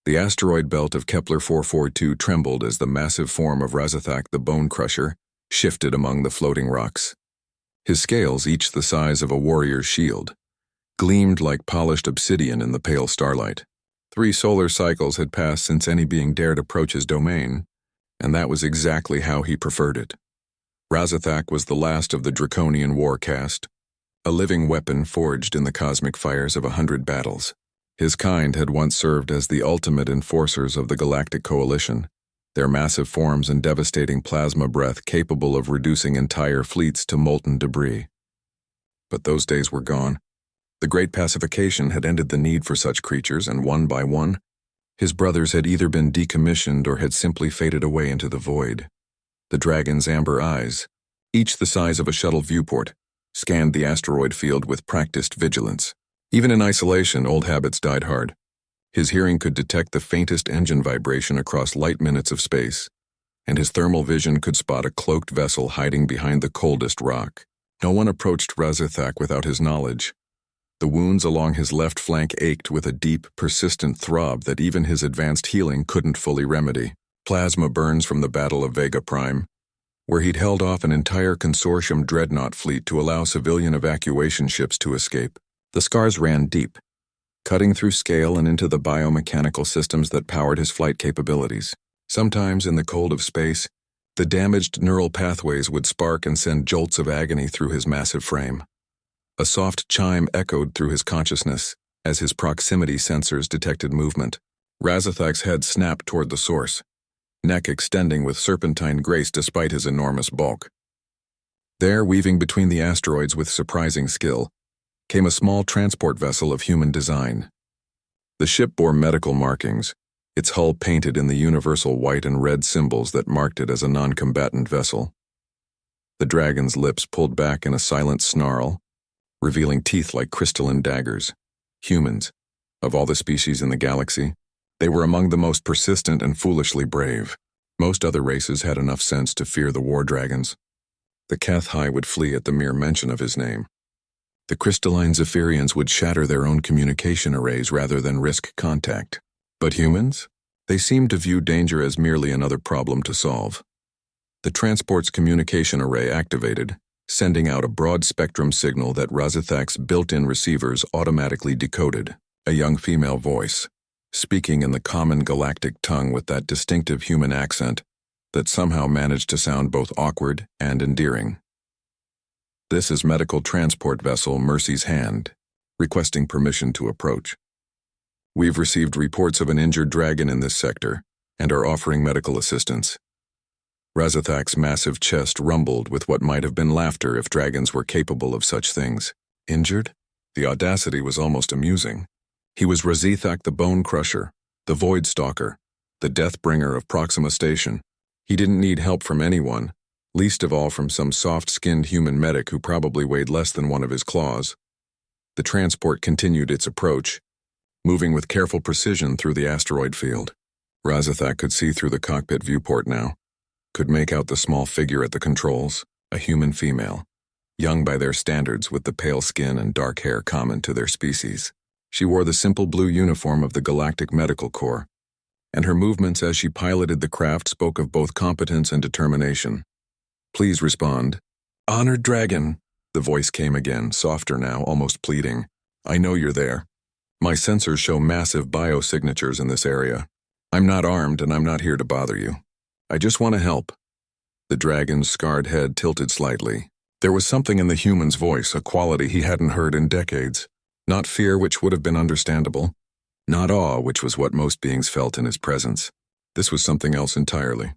The asteroid belt of Kepler 442 trembled as the massive form of Razithak the Bone Crusher shifted among the floating rocks. His scales, each the size of a warrior's shield, gleamed like polished obsidian in the pale starlight. 3 solar cycles had passed since any being dared approach his domain, and that was exactly how he preferred it. Razithak was the last of the draconian war caste, a living weapon forged in the cosmic fires of 100 battles. His kind had once served as the ultimate enforcers of the Galactic Coalition, their massive forms and devastating plasma breath capable of reducing entire fleets to molten debris. But those days were gone. The Great Pacification had ended the need for such creatures, and one by one, his brothers had either been decommissioned or had simply faded away into the void. The dragon's amber eyes, each the size of a shuttle viewport, scanned the asteroid field with practiced vigilance. Even in isolation, old habits died hard. His hearing could detect the faintest engine vibration across light minutes of space, and his thermal vision could spot a cloaked vessel hiding behind the coldest rock. No one approached Razithak without his knowledge. The wounds along his left flank ached with a deep, persistent throb that even his advanced healing couldn't fully remedy. Plasma burns from the Battle of Vega Prime, where he'd held off an entire consortium dreadnought fleet to allow civilian evacuation ships to escape. The scars ran deep, cutting through scale and into the biomechanical systems that powered his flight capabilities. Sometimes, in the cold of space, the damaged neural pathways would spark and send jolts of agony through his massive frame. A soft chime echoed through his consciousness as his proximity sensors detected movement. Razithak's head snapped toward the source, neck extending with serpentine grace despite his enormous bulk. There, weaving between the asteroids with surprising skill, came a small transport vessel of human design. The ship bore medical markings, its hull painted in the universal white and red symbols that marked it as a non-combatant vessel. The dragon's lips pulled back in a silent snarl, revealing teeth like crystalline daggers. Humans, of all the species in the galaxy, they were among the most persistent and foolishly brave. Most other races had enough sense to fear the war dragons. The Cathai would flee at the mere mention of his name. The crystalline Zephyrians would shatter their own communication arrays rather than risk contact. But humans? They seemed to view danger as merely another problem to solve. The transport's communication array activated, sending out a broad-spectrum signal that Razithak's built-in receivers automatically decoded. A young female voice, speaking in the common galactic tongue with that distinctive human accent that somehow managed to sound both awkward and endearing. "This is medical transport vessel Mercy's Hand, requesting permission to approach. We've received reports of an injured dragon in this sector and are offering medical assistance." Razithak's massive chest rumbled with what might have been laughter if dragons were capable of such things. Injured? The audacity was almost amusing. He was Razithak the Bone Crusher, the Void Stalker, the Deathbringer of Proxima Station. He didn't need help from anyone, least of all from some soft-skinned human medic who probably weighed less than one of his claws. The transport continued its approach, moving with careful precision through the asteroid field. Razithak could see through the cockpit viewport now, could make out the small figure at the controls, a human female, young by their standards with the pale skin and dark hair common to their species. She wore the simple blue uniform of the Galactic Medical Corps, and her movements as she piloted the craft spoke of both competence and determination. "Please respond." "Honored Dragon," the voice came again, softer now, almost pleading. "I know you're there. My sensors show massive biosignatures in this area. I'm not armed and I'm not here to bother you. I just want to help." The dragon's scarred head tilted slightly. There was something in the human's voice, a quality he hadn't heard in decades. Not fear, which would have been understandable. Not awe, which was what most beings felt in his presence. This was something else entirely.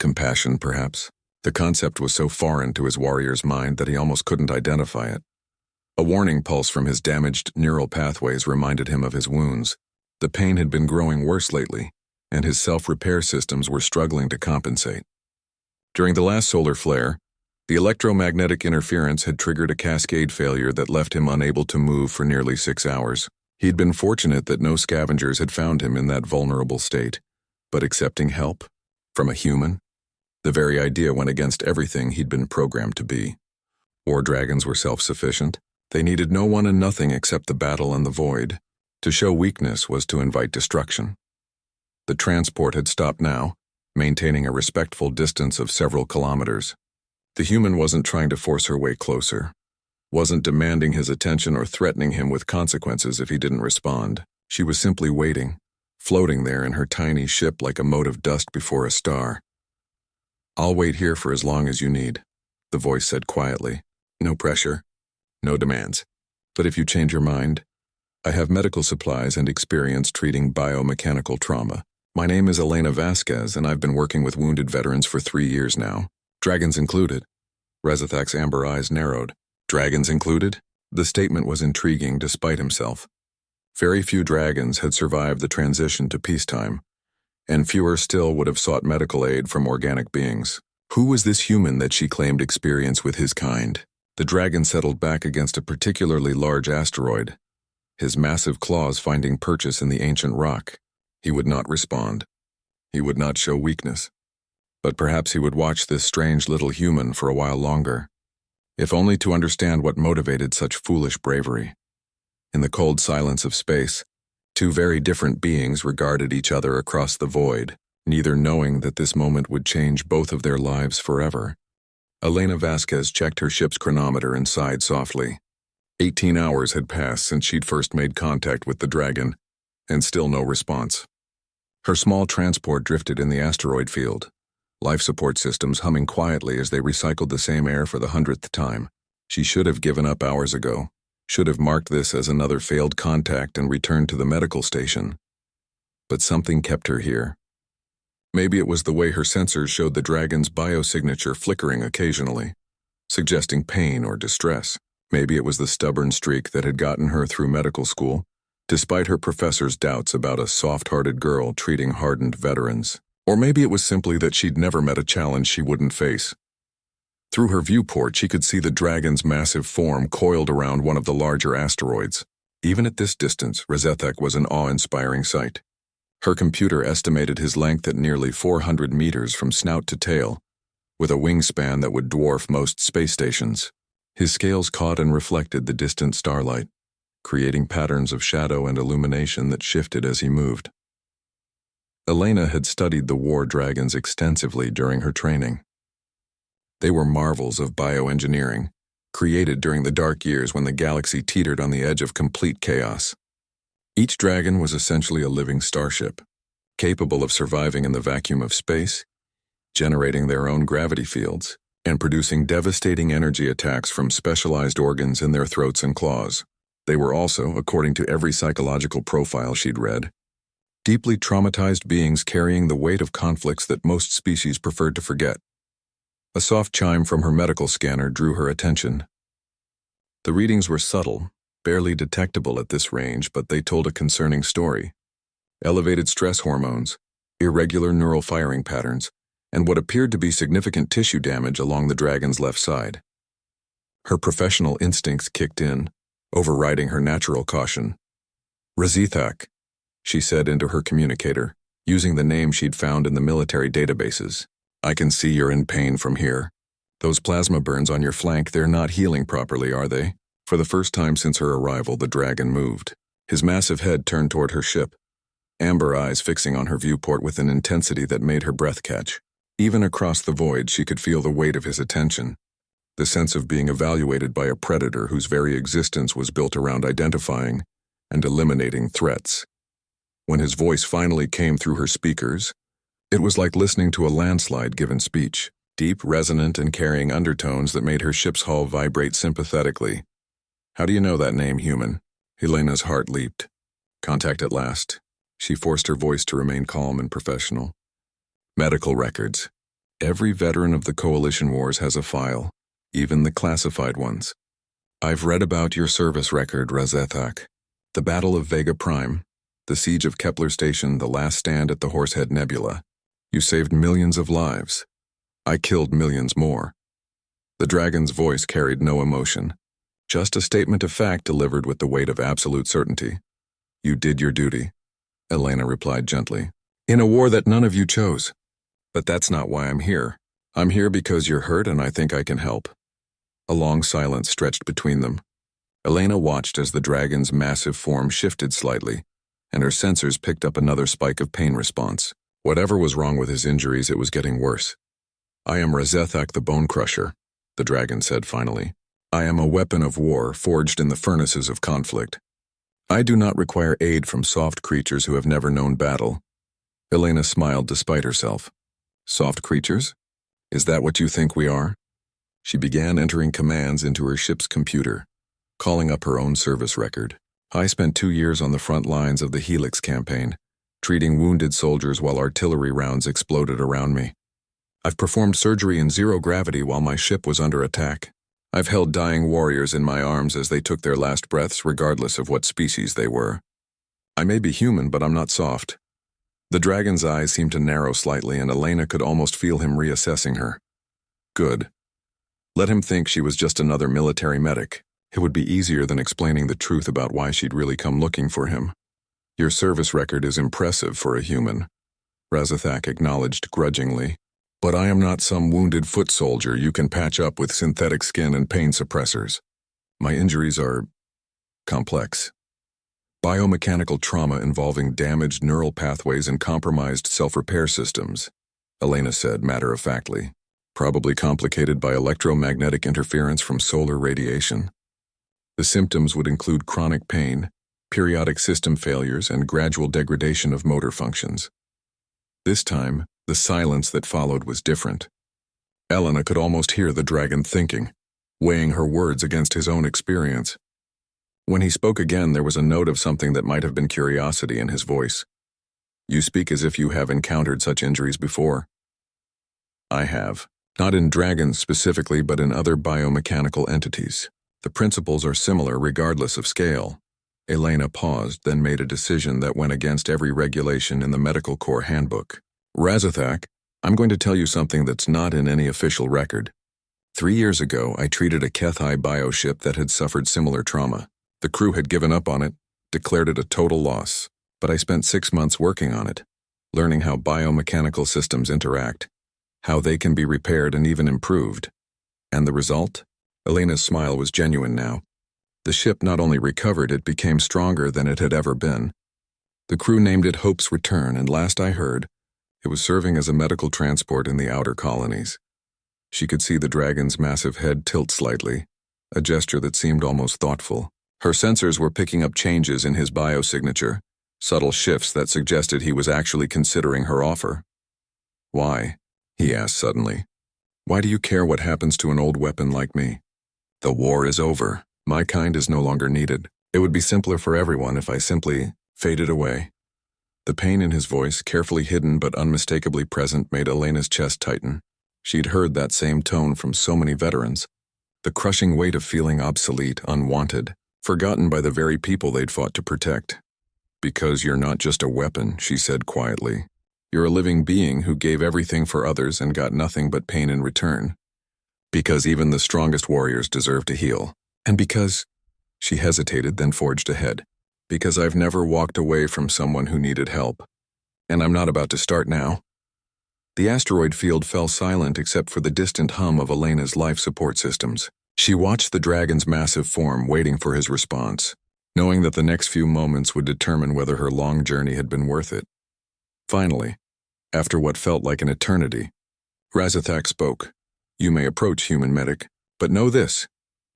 Compassion, perhaps. The concept was so foreign to his warrior's mind that he almost couldn't identify it. A warning pulse from his damaged neural pathways reminded him of his wounds. The pain had been growing worse lately, and his self-repair systems were struggling to compensate. During the last solar flare, the electromagnetic interference had triggered a cascade failure that left him unable to move for nearly 6 hours. He'd been fortunate that no scavengers had found him in that vulnerable state, but accepting help from a human, the very idea went against everything he'd been programmed to be. War dragons were self-sufficient. They needed no one and nothing except the battle and the void. To show weakness was to invite destruction. The transport had stopped now, maintaining a respectful distance of several kilometers. The human wasn't trying to force her way closer, wasn't demanding his attention or threatening him with consequences if he didn't respond. She was simply waiting, floating there in her tiny ship like a mote of dust before a star. "I'll wait here for as long as you need," the voice said quietly. "No pressure, no demands. But if you change your mind, I have medical supplies and experience treating biomechanical trauma. My name is Elena Vasquez, and I've been working with wounded veterans for 3 years now. Dragons included." Rezethak's amber eyes narrowed. Dragons included? The statement was intriguing despite himself. Very few dragons had survived the transition to peacetime, and fewer still would have sought medical aid from organic beings. Who was this human that she claimed experience with his kind? The dragon settled back against a particularly large asteroid, his massive claws finding purchase in the ancient rock. He would not respond. He would not show weakness. But perhaps he would watch this strange little human for a while longer, if only to understand what motivated such foolish bravery. In the cold silence of space, two very different beings regarded each other across the void, neither knowing that this moment would change both of their lives forever. Elena Vasquez checked her ship's chronometer and sighed softly. 18 hours had passed since she'd first made contact with the dragon, and still no response. Her small transport drifted in the asteroid field, life support systems humming quietly as they recycled the same air for the 100th time. She should have given up hours ago, should have marked this as another failed contact and returned to the medical station. But something kept her here. Maybe it was the way her sensors showed the dragon's biosignature flickering occasionally, suggesting pain or distress. Maybe it was the stubborn streak that had gotten her through medical school, despite her professor's doubts about a soft-hearted girl treating hardened veterans. Or maybe it was simply that she'd never met a challenge she wouldn't face. Through her viewport, she could see the dragon's massive form coiled around one of the larger asteroids. Even at this distance, Rezethak was an awe-inspiring sight. Her computer estimated his length at nearly 400 meters from snout to tail, with a wingspan that would dwarf most space stations. His scales caught and reflected the distant starlight, creating patterns of shadow and illumination that shifted as he moved. Elena had studied the war dragons extensively during her training. They were marvels of bioengineering, created during the dark years when the galaxy teetered on the edge of complete chaos. Each dragon was essentially a living starship, capable of surviving in the vacuum of space, generating their own gravity fields, and producing devastating energy attacks from specialized organs in their throats and claws. They were also, according to every psychological profile she'd read, deeply traumatized beings carrying the weight of conflicts that most species preferred to forget. A soft chime from her medical scanner drew her attention. The readings were subtle, barely detectable at this range, but they told a concerning story. Elevated stress hormones, irregular neural firing patterns, and what appeared to be significant tissue damage along the dragon's left side. Her professional instincts kicked in, overriding her natural caution. "Rezethak," she said into her communicator, using the name she'd found in the military databases. "I can see you're in pain from here. Those plasma burns on your flank, they're not healing properly, are they?" For the first time since her arrival, the dragon moved. His massive head turned toward her ship, amber eyes fixing on her viewport with an intensity that made her breath catch. Even across the void, she could feel the weight of his attention, the sense of being evaluated by a predator whose very existence was built around identifying and eliminating threats. When his voice finally came through her speakers, it was like listening to a landslide given speech, deep, resonant, and carrying undertones that made her ship's hull vibrate sympathetically. "How do you know that name, human?" Helena's heart leaped. "Contact at last." She forced her voice to remain calm and professional. "Medical records. Every veteran of the Coalition Wars has a file, even the classified ones. I've read about your service record, Rezethak. The Battle of Vega Prime, the Siege of Kepler Station, the last stand at the Horsehead Nebula. You saved millions of lives. I killed millions more." The dragon's voice carried no emotion, just a statement of fact delivered with the weight of absolute certainty. "You did your duty," Elena replied gently, "in a war that none of you chose. But that's not why I'm here. I'm here because you're hurt and I think I can help." A long silence stretched between them. Elena watched as the dragon's massive form shifted slightly, and her sensors picked up another spike of pain response. Whatever was wrong with his injuries, it was getting worse. "I am Razethak the Bone Crusher," the dragon said finally. "I am a weapon of war forged in the furnaces of conflict. I do not require aid from soft creatures who have never known battle." Elena smiled despite herself. "Soft creatures? Is that what you think we are?" She began entering commands into her ship's computer, calling up her own service record. "I spent 2 years on the front lines of the Helix campaign, treating wounded soldiers while artillery rounds exploded around me. I've performed surgery in zero gravity while my ship was under attack. I've held dying warriors in my arms as they took their last breaths regardless of what species they were. I may be human, but I'm not soft." The dragon's eyes seemed to narrow slightly, and Elena could almost feel him reassessing her. Good. Let him think she was just another military medic. It would be easier than explaining the truth about why she'd really come looking for him. "Your service record is impressive for a human," Razethak acknowledged grudgingly. "But I am not some wounded foot soldier you can patch up with synthetic skin and pain suppressors. My injuries are complex. Biomechanical trauma involving damaged neural pathways and compromised self-repair systems," Elena said matter-of-factly. "Probably complicated by electromagnetic interference from solar radiation. The symptoms would include chronic pain, periodic system failures, and gradual degradation of motor functions." This time, the silence that followed was different. Elena could almost hear the dragon thinking, weighing her words against his own experience. When he spoke again, there was a note of something that might have been curiosity in his voice. "You speak as if you have encountered such injuries before." "I have. Not in dragons specifically, but in other biomechanical entities. The principles are similar regardless of scale." Elena paused, then made a decision that went against every regulation in the Medical Corps handbook. "Razethak, I'm going to tell you something that's not in any official record. 3 years ago, I treated a Kethai bioship that had suffered similar trauma. The crew had given up on it, declared it a total loss, but I spent 6 months working on it, learning how biomechanical systems interact, how they can be repaired and even improved. And the result?" Elena's smile was genuine now. "The ship not only recovered, it became stronger than it had ever been. The crew named it Hope's Return, and last I heard, it was serving as a medical transport in the outer colonies." She could see the dragon's massive head tilt slightly, a gesture that seemed almost thoughtful. Her sensors were picking up changes in his biosignature, subtle shifts that suggested he was actually considering her offer. "Why?" he asked suddenly. "Why do you care what happens to an old weapon like me? The war is over. My kind is no longer needed. It would be simpler for everyone if I simply faded away." The pain in his voice, carefully hidden but unmistakably present, made Elena's chest tighten. She'd heard that same tone from so many veterans. The crushing weight of feeling obsolete, unwanted, forgotten by the very people they'd fought to protect. "Because you're not just a weapon," she said quietly. "You're a living being who gave everything for others and got nothing but pain in return. Because even the strongest warriors deserve to heal. And because—" She hesitated, then forged ahead. "Because I've never walked away from someone who needed help. And I'm not about to start now." The asteroid field fell silent except for the distant hum of Elena's life support systems. She watched the dragon's massive form, waiting for his response, knowing that the next few moments would determine whether her long journey had been worth it. Finally, after what felt like an eternity, Razethak spoke. "You may approach, human medic, but know this.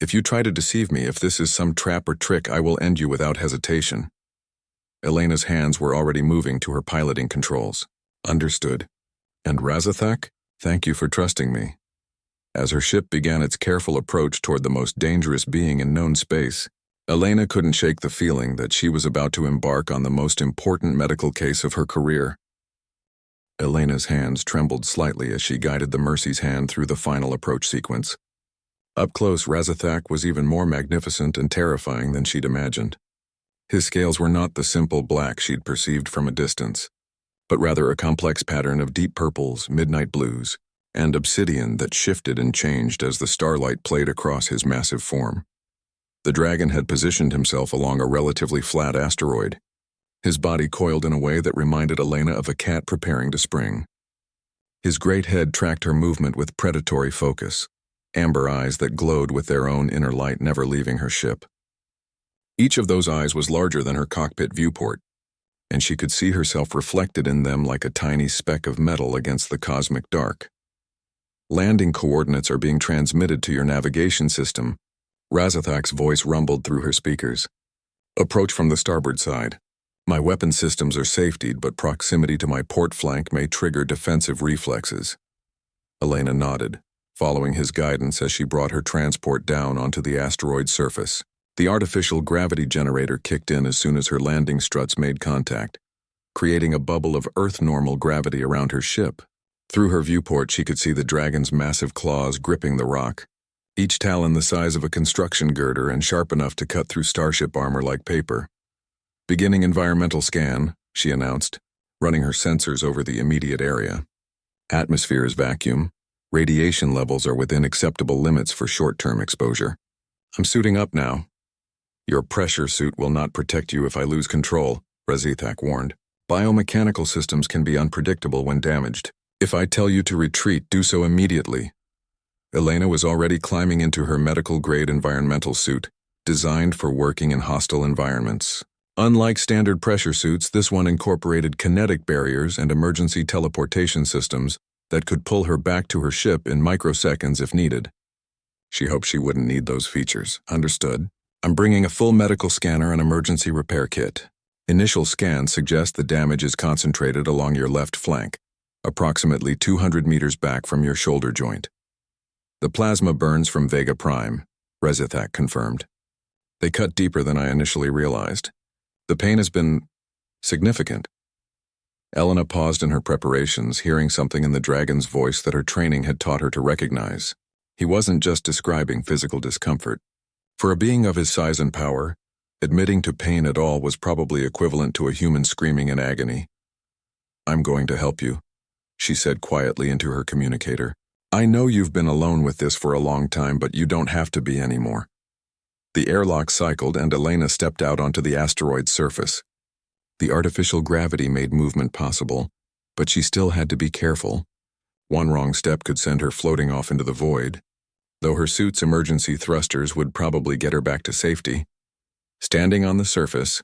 If you try to deceive me, if this is some trap or trick, I will end you without hesitation." Elena's hands were already moving to her piloting controls. "Understood. And Razethak, thank you for trusting me." As her ship began its careful approach toward the most dangerous being in known space, Elena couldn't shake the feeling that she was about to embark on the most important medical case of her career. Elena's hands trembled slightly as she guided the Mercy's hand through the final approach sequence. Up close, Razethak was even more magnificent and terrifying than she'd imagined. His scales were not the simple black she'd perceived from a distance, but rather a complex pattern of deep purples, midnight blues, and obsidian that shifted and changed as the starlight played across his massive form. The dragon had positioned himself along a relatively flat asteroid, his body coiled in a way that reminded Elena of a cat preparing to spring. His great head tracked her movement with predatory focus, amber eyes that glowed with their own inner light never leaving her ship. Each of those eyes was larger than her cockpit viewport, and she could see herself reflected in them like a tiny speck of metal against the cosmic dark. Landing coordinates are being transmitted to your navigation system. Razathak's voice rumbled through her speakers. Approach from the starboard side. My weapon systems are safetied, but proximity to my port flank may trigger defensive reflexes. Elena nodded, following his guidance as she brought her transport down onto the asteroid's surface. The artificial gravity generator kicked in as soon as her landing struts made contact, creating a bubble of Earth-normal gravity around her ship. Through her viewport, she could see the dragon's massive claws gripping the rock, each talon the size of a construction girder and sharp enough to cut through starship armor like paper. Beginning environmental scan, she announced, running her sensors over the immediate area. Atmosphere is vacuum. Radiation levels are within acceptable limits for short-term exposure. I'm suiting up now. Your pressure suit will not protect you if I lose control, Razathak warned. Biomechanical systems can be unpredictable when damaged. If I tell you to retreat, do so immediately. Elena was already climbing into her medical-grade environmental suit, designed for working in hostile environments. Unlike standard pressure suits, this one incorporated kinetic barriers and emergency teleportation systems that could pull her back to her ship in microseconds if needed. She hoped she wouldn't need those features. Understood. I'm bringing a full medical scanner and emergency repair kit. Initial scans suggest the damage is concentrated along your left flank, approximately 200 meters back from your shoulder joint. The plasma burns from Vega Prime, Razathak confirmed. They cut deeper than I initially realized. The pain has been significant. Elena paused in her preparations, hearing something in the dragon's voice that her training had taught her to recognize. He wasn't just describing physical discomfort. For a being of his size and power, admitting to pain at all was probably equivalent to a human screaming in agony. I'm going to help you, she said quietly into her communicator. I know you've been alone with this for a long time, but you don't have to be anymore. The airlock cycled and Elena stepped out onto the asteroid's surface. The artificial gravity made movement possible, but she still had to be careful. One wrong step could send her floating off into the void, though her suit's emergency thrusters would probably get her back to safety. Standing on the surface,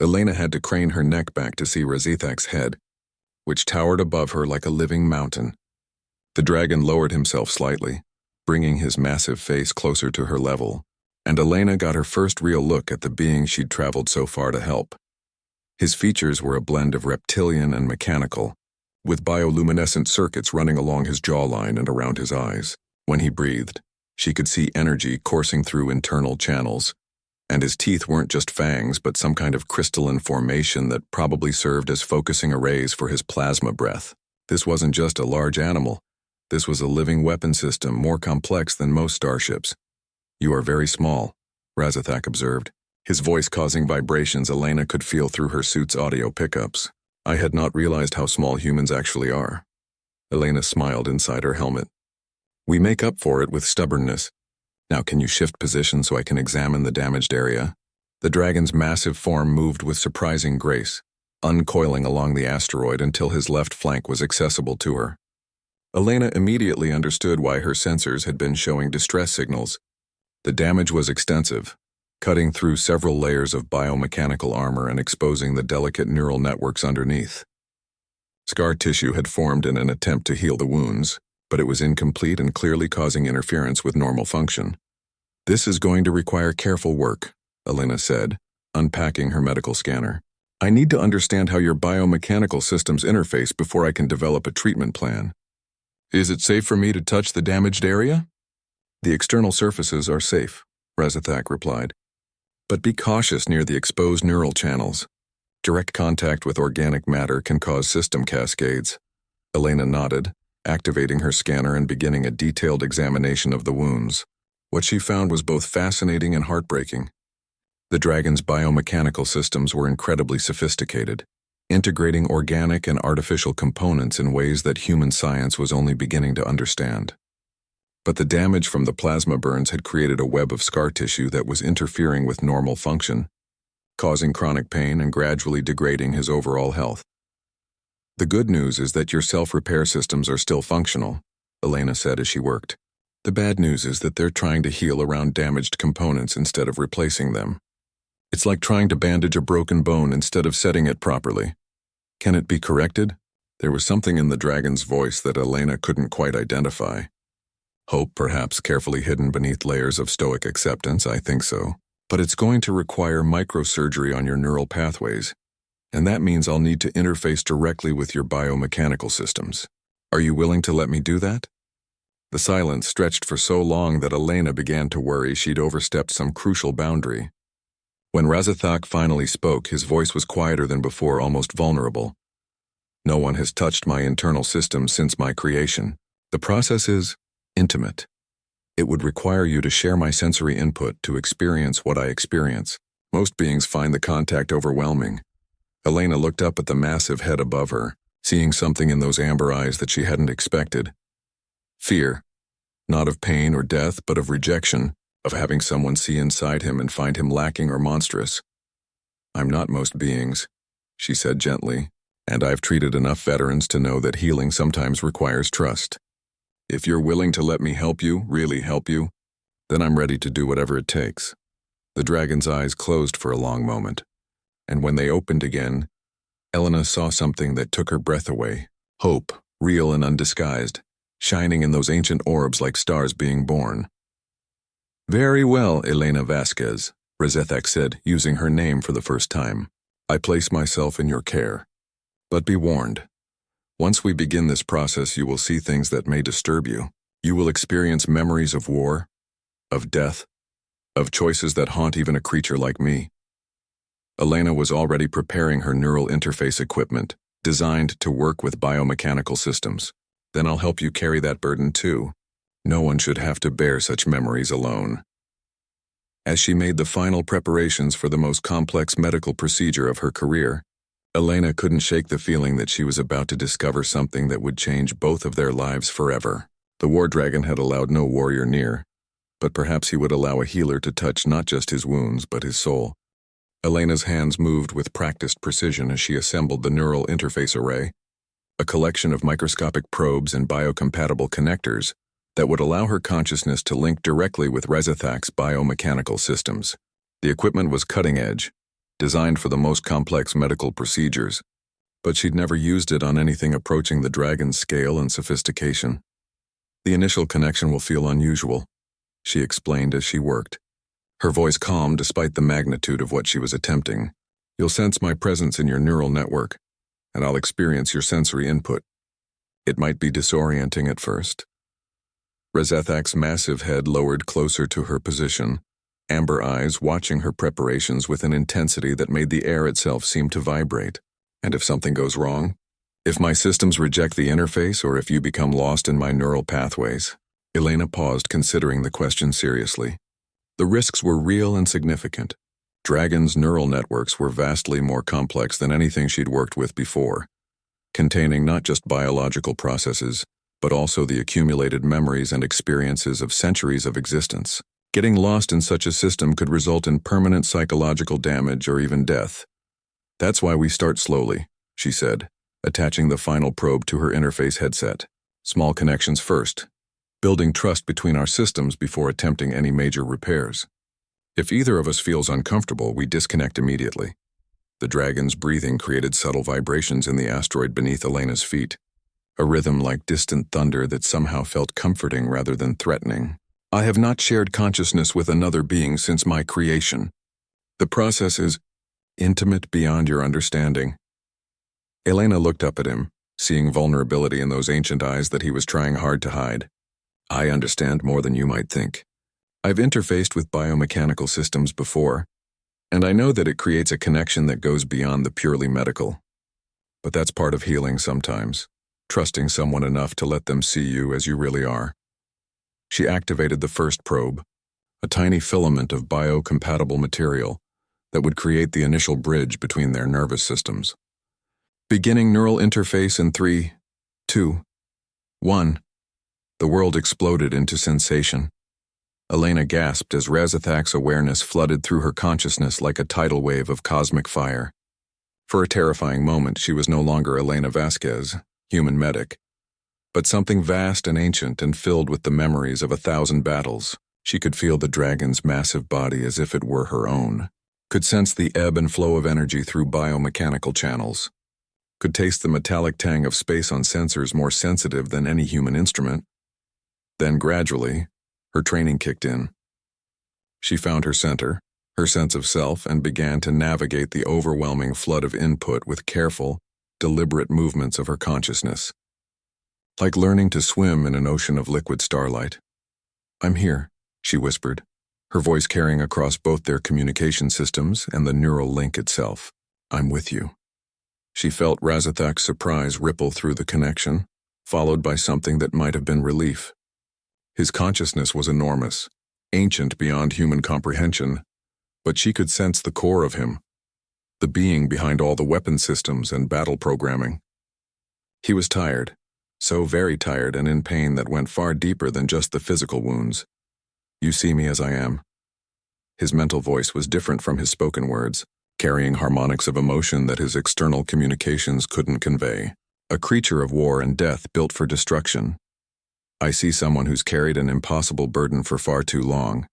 Elena had to crane her neck back to see Razathak's head, which towered above her like a living mountain. The dragon lowered himself slightly, bringing his massive face closer to her level, and Elena got her first real look at the being she'd traveled so far to help. His features were a blend of reptilian and mechanical, with bioluminescent circuits running along his jawline and around his eyes. When he breathed, she could see energy coursing through internal channels, and his teeth weren't just fangs but some kind of crystalline formation that probably served as focusing arrays for his plasma breath. This wasn't just a large animal. This was a living weapon system more complex than most starships. You are very small, Razathak observed, his voice causing vibrations Elena could feel through her suit's audio pickups. I had not realized how small humans actually are. Elena smiled inside her helmet. We make up for it with stubbornness. Now can you shift position so I can examine the damaged area? The dragon's massive form moved with surprising grace, uncoiling along the asteroid until his left flank was accessible to her. Elena immediately understood why her sensors had been showing distress signals. The damage was extensive, cutting through several layers of biomechanical armor and exposing the delicate neural networks underneath. Scar tissue had formed in an attempt to heal the wounds, but it was incomplete and clearly causing interference with normal function. This is going to require careful work, Elena said, unpacking her medical scanner. I need to understand how your biomechanical systems interface before I can develop a treatment plan. Is it safe for me to touch the damaged area? The external surfaces are safe, Razathak replied. But be cautious near the exposed neural channels. Direct contact with organic matter can cause system cascades. Elena nodded, activating her scanner and beginning a detailed examination of the wounds. What she found was both fascinating and heartbreaking. The dragon's biomechanical systems were incredibly sophisticated, integrating organic and artificial components in ways that human science was only beginning to understand. But the damage from the plasma burns had created a web of scar tissue that was interfering with normal function, causing chronic pain and gradually degrading his overall health. The good news is that your self-repair systems are still functional, Elena said as she worked. The bad news is that they're trying to heal around damaged components instead of replacing them. It's like trying to bandage a broken bone instead of setting it properly. Can it be corrected? There was something in the dragon's voice that Elena couldn't quite identify. Hope, perhaps carefully hidden beneath layers of stoic acceptance, I think so. But it's going to require microsurgery on your neural pathways, and that means I'll need to interface directly with your biomechanical systems. Are you willing to let me do that? The silence stretched for so long that Elena began to worry she'd overstepped some crucial boundary. When Razathak finally spoke, his voice was quieter than before, almost vulnerable. No one has touched my internal systems since my creation. The process is intimate. It would require you to share my sensory input to experience what I experience. Most beings find the contact overwhelming. Elena looked up at the massive head above her, seeing something in those amber eyes that she hadn't expected. Fear, not of pain or death, but of rejection, of having someone see inside him and find him lacking or monstrous. I'm not most beings, she said gently, and I've treated enough veterans to know that healing sometimes requires trust. If you're willing to let me help you, really help you, then I'm ready to do whatever it takes. The dragon's eyes closed for a long moment, and when they opened again, Elena saw something that took her breath away. Hope, real and undisguised, shining in those ancient orbs like stars being born. Very well, Elena Vasquez, Razethek said, using her name for the first time. I place myself in your care. But be warned. Once we begin this process, you will see things that may disturb you. You will experience memories of war, of death, of choices that haunt even a creature like me. Elena was already preparing her neural interface equipment, designed to work with biomechanical systems. Then I'll help you carry that burden too. No one should have to bear such memories alone. As she made the final preparations for the most complex medical procedure of her career, Elena couldn't shake the feeling that she was about to discover something that would change both of their lives forever. The war dragon had allowed no warrior near, but perhaps he would allow a healer to touch not just his wounds but his soul. Elena's hands moved with practiced precision as she assembled the neural interface array, a collection of microscopic probes and biocompatible connectors that would allow her consciousness to link directly with Razathak's biomechanical systems. The equipment was cutting edge, designed for the most complex medical procedures, but she'd never used it on anything approaching the dragon's scale and sophistication. The initial connection will feel unusual, she explained as she worked, her voice calm despite the magnitude of what she was attempting. You'll sense my presence in your neural network, and I'll experience your sensory input. It might be disorienting at first. Razethak's massive head lowered closer to her position, amber eyes watching her preparations with an intensity that made the air itself seem to vibrate. And if something goes wrong? If my systems reject the interface, or if you become lost in my neural pathways? Elena paused, considering the question seriously. The risks were real and significant. Dragon's neural networks were vastly more complex than anything she'd worked with before, containing not just biological processes, but also the accumulated memories and experiences of centuries of existence. Getting lost in such a system could result in permanent psychological damage or even death. That's why we start slowly, she said, attaching the final probe to her interface headset. Small connections first, building trust between our systems before attempting any major repairs. If either of us feels uncomfortable, we disconnect immediately. The dragon's breathing created subtle vibrations in the asteroid beneath Elena's feet, a rhythm like distant thunder that somehow felt comforting rather than threatening. I have not shared consciousness with another being since my creation. The process is intimate beyond your understanding. Elena looked up at him, seeing vulnerability in those ancient eyes that he was trying hard to hide. I understand more than you might think. I've interfaced with biomechanical systems before, and I know that it creates a connection that goes beyond the purely medical. But that's part of healing sometimes, trusting someone enough to let them see you as you really are. She activated the first probe, a tiny filament of biocompatible material that would create the initial bridge between their nervous systems. Beginning neural interface in 3, 2, 1. The world exploded into sensation. Elena gasped as Razathak's awareness flooded through her consciousness like a tidal wave of cosmic fire. For a terrifying moment, she was no longer Elena Vasquez, human medic, but something vast and ancient and filled with the memories of 1,000 battles. She could feel the dragon's massive body as if it were her own. could sense the ebb and flow of energy through biomechanical channels, could taste the metallic tang of space on sensors more sensitive than any human instrument. Then gradually, her training kicked in. She found her center, her sense of self, and began to navigate the overwhelming flood of input with careful, deliberate movements of her consciousness. Like learning to swim in an ocean of liquid starlight. "I'm here," she whispered, her voice carrying across both their communication systems and the neural link itself. "I'm with you." She felt Razathak's surprise ripple through the connection, followed by something that might have been relief. His consciousness was enormous, ancient beyond human comprehension, but she could sense the core of him, the being behind all the weapon systems and battle programming. He was tired, so very tired and in pain that went far deeper than just the physical wounds. "You see me as I am." His mental voice was different from his spoken words, carrying harmonics of emotion that his external communications couldn't convey. A creature of war and death built for destruction. "I see someone who's carried an impossible burden for far too long,"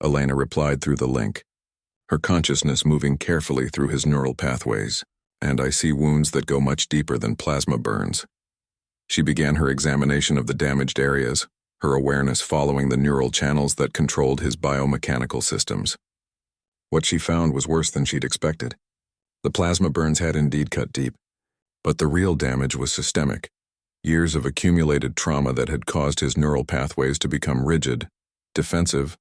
Elena replied through the link, her consciousness moving carefully through his neural pathways. "And I see wounds that go much deeper than plasma burns." She began her examination of the damaged areas, her awareness following the neural channels that controlled his biomechanical systems. What she found was worse than she'd expected. The plasma burns had indeed cut deep, but the real damage was systemic. Years of accumulated trauma that had caused his neural pathways to become rigid, defensive,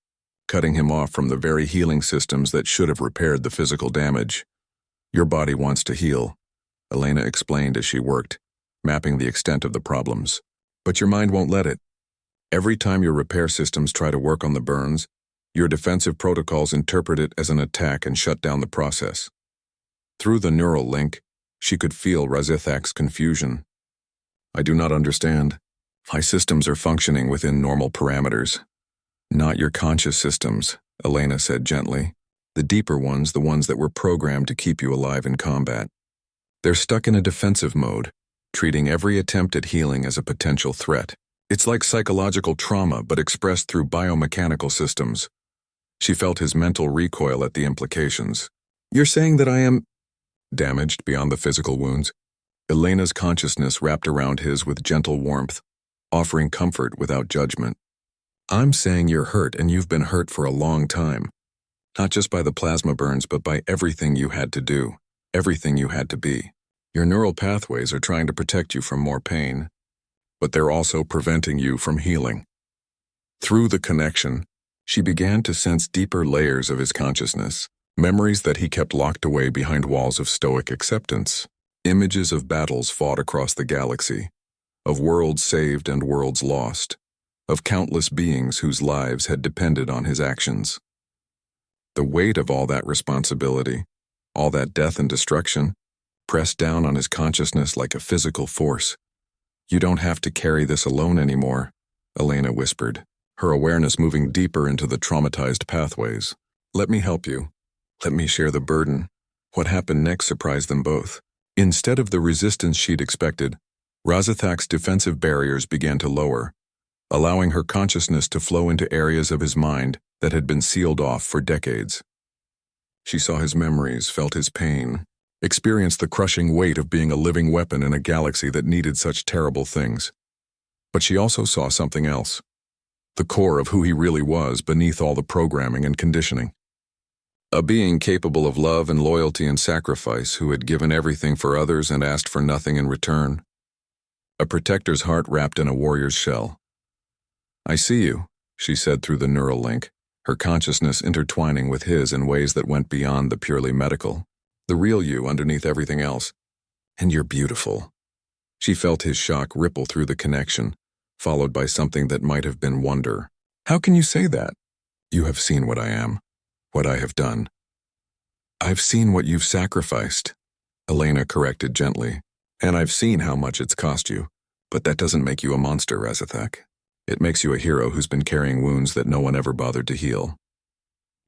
cutting him off from the very healing systems that should have repaired the physical damage. "Your body wants to heal," Elena explained as she worked, mapping the extent of the problems. "But your mind won't let it. Every time your repair systems try to work on the burns, your defensive protocols interpret it as an attack and shut down the process." Through the neural link, she could feel Razathak's confusion. "I do not understand. My systems are functioning within normal parameters." "Not your conscious systems," Elena said gently. "The deeper ones, the ones that were programmed to keep you alive in combat. They're stuck in a defensive mode, treating every attempt at healing as a potential threat. It's like psychological trauma, but expressed through biomechanical systems." She felt his mental recoil at the implications. "You're saying that I am damaged beyond the physical wounds?" Elena's consciousness wrapped around his with gentle warmth, offering comfort without judgment. "I'm saying you're hurt, and you've been hurt for a long time. Not just by the plasma burns, but by everything you had to do, everything you had to be. Your neural pathways are trying to protect you from more pain, but they're also preventing you from healing." Through the connection, she began to sense deeper layers of his consciousness, memories that he kept locked away behind walls of stoic acceptance, images of battles fought across the galaxy, of worlds saved and worlds lost, of countless beings whose lives had depended on his actions. The weight of all that responsibility, all that death and destruction, pressed down on his consciousness like a physical force. "You don't have to carry this alone anymore," Elena whispered, her awareness moving deeper into the traumatized pathways. "Let me help you. Let me share the burden." What happened next surprised them both. Instead of the resistance she'd expected, Razathak's defensive barriers began to lower, allowing her consciousness to flow into areas of his mind that had been sealed off for decades. She saw his memories, felt his pain, experienced the crushing weight of being a living weapon in a galaxy that needed such terrible things. But she also saw something else, the core of who he really was beneath all the programming and conditioning. A being capable of love and loyalty and sacrifice who had given everything for others and asked for nothing in return. A protector's heart wrapped in a warrior's shell. "I see you," she said through the neural link, her consciousness intertwining with his in ways that went beyond the purely medical. "The real you underneath everything else. And you're beautiful." She felt his shock ripple through the connection, followed by something that might have been wonder. "How can you say that?" "You have seen what I am, what I have done." "I've seen what you've sacrificed," Elena corrected gently. "And I've seen how much it's cost you. But that doesn't make you a monster, Razathak. It makes you a hero who's been carrying wounds that no one ever bothered to heal."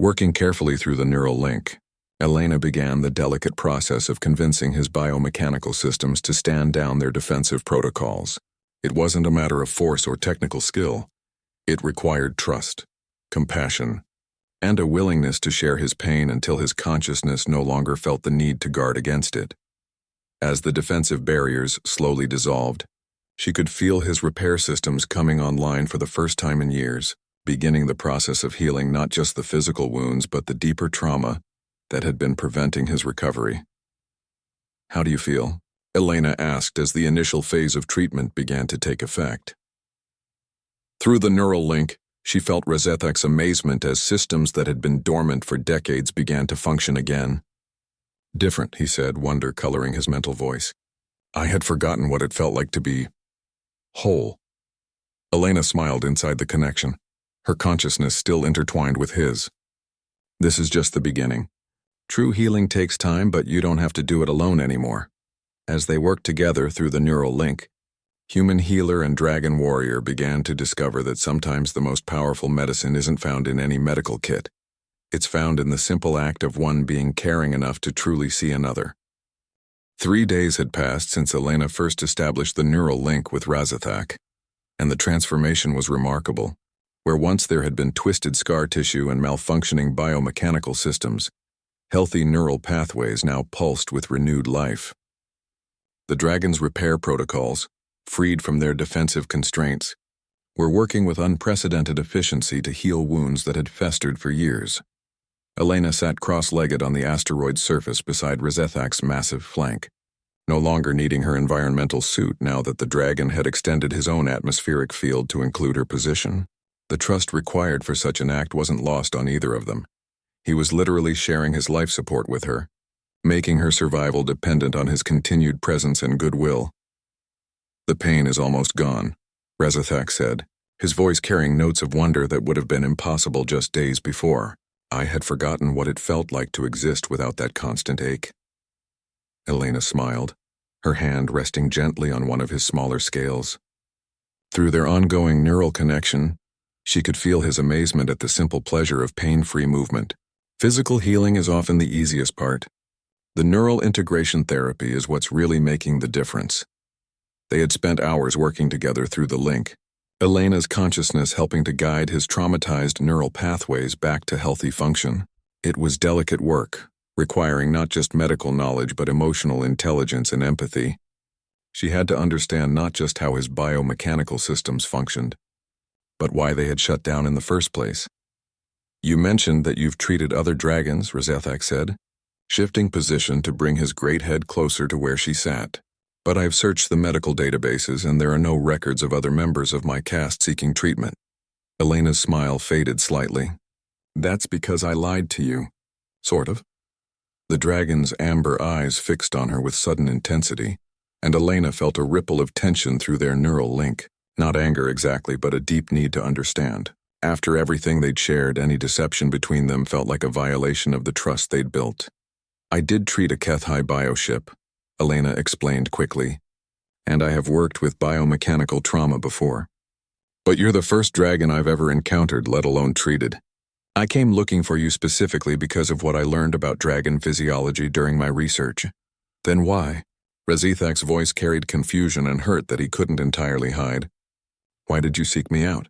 Working carefully through the neural link, Elena began the delicate process of convincing his biomechanical systems to stand down their defensive protocols. It wasn't a matter of force or technical skill. It required trust, compassion, and a willingness to share his pain until his consciousness no longer felt the need to guard against it. As the defensive barriers slowly dissolved, she could feel his repair systems coming online for the first time in years, beginning the process of healing not just the physical wounds but the deeper trauma that had been preventing his recovery. "How do you feel?" Elena asked as the initial phase of treatment began to take effect. Through the neural link, she felt Rezethek's amazement as systems that had been dormant for decades began to function again. "Different," he said, wonder coloring his mental voice. "I had forgotten what it felt like to be whole." Elena smiled inside the connection, her consciousness still intertwined with his. "This is just the beginning. True healing takes time, but you don't have to do it alone anymore." As they worked together through the neural link, human healer and dragon warrior began to discover that sometimes the most powerful medicine isn't found in any medical kit. It's found in the simple act of one being caring enough to truly see another. 3 days had passed since Elena first established the neural link with Rezethek, and the transformation was remarkable. Where once there had been twisted scar tissue and malfunctioning biomechanical systems, healthy neural pathways now pulsed with renewed life. The dragon's repair protocols, freed from their defensive constraints, were working with unprecedented efficiency to heal wounds that had festered for years. Elena sat cross-legged on the asteroid's surface beside Rezethek's massive flank, no longer needing her environmental suit now that the dragon had extended his own atmospheric field to include her position. The trust required for such an act wasn't lost on either of them. He was literally sharing his life support with her, making her survival dependent on his continued presence and goodwill. "The pain is almost gone," Rezethek said, his voice carrying notes of wonder that would have been impossible just days before. "I had forgotten what it felt like to exist without that constant ache." Elena smiled, her hand resting gently on one of his smaller scales. Through their ongoing neural connection, she could feel his amazement at the simple pleasure of pain-free movement. Physical healing is often the easiest part. The neural integration therapy is what's really making the difference. They had spent hours working together through the link, Elena's consciousness helping to guide his traumatized neural pathways back to healthy function. It was delicate work, requiring not just medical knowledge but emotional intelligence and empathy. She had to understand not just how his biomechanical systems functioned, but why they had shut down in the first place. "You mentioned that you've treated other dragons," Rezethek said, shifting position to bring his great head closer to where she sat. "But I've searched the medical databases and there are no records of other members of my caste seeking treatment." Elena's smile faded slightly. "That's because I lied to you. Sort of." The dragon's amber eyes fixed on her with sudden intensity, and Elena felt a ripple of tension through their neural link. Not anger exactly, but a deep need to understand. After everything they'd shared, any deception between them felt like a violation of the trust they'd built. "I did treat a HFY bioship," Elena explained quickly, "and I have worked with biomechanical trauma before. But you're the first dragon I've ever encountered, let alone treated. I came looking for you specifically because of what I learned about dragon physiology during my research." "Then why?" Rezethek's voice carried confusion and hurt that he couldn't entirely hide. "Why did you seek me out?